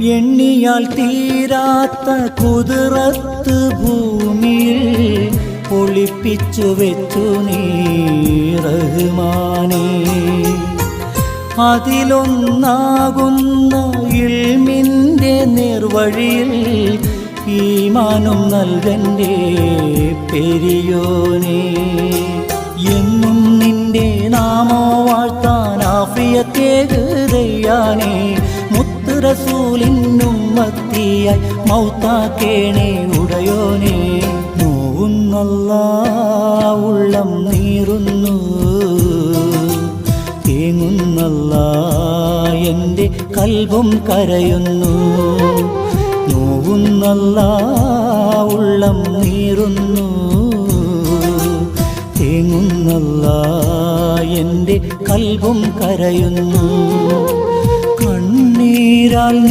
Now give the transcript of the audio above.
എണ്ണിയാൽ തീരാത്ത കുതിരത്ത് ഭൂമിയിൽ ഒളിപ്പിച്ചു വെച്ചു നീ റഹ്മാനേ. അതിലൊന്നാകുന്ന ഇൽമിൻ്റെ നിർവഴിയിൽ ഈമാനും നൽകൻ്റെ പെരിയോനേ. എന്നും നിന്റെ നാമോ വാഴ്ത്താൻ ആഫിയത്തേകയാനേ. മുത്ത് റസൂലിനുമ്മത്തിയായി മൗത്താക്കേണേ ഉടയോനേ. നോവുന്നല്ലാ ഉള്ളം നീറുന്നു, തേങ്ങുന്നല്ലാ എൻ്റെ കൽബും കരയുന്നു. നോവുന്നല്ലാ ഉള്ളം നീറുന്നു, തേങ്ങുന്നല്ലാ എൻ്റെ കൽബും കരയുന്നു. കണ്ണീരാൽ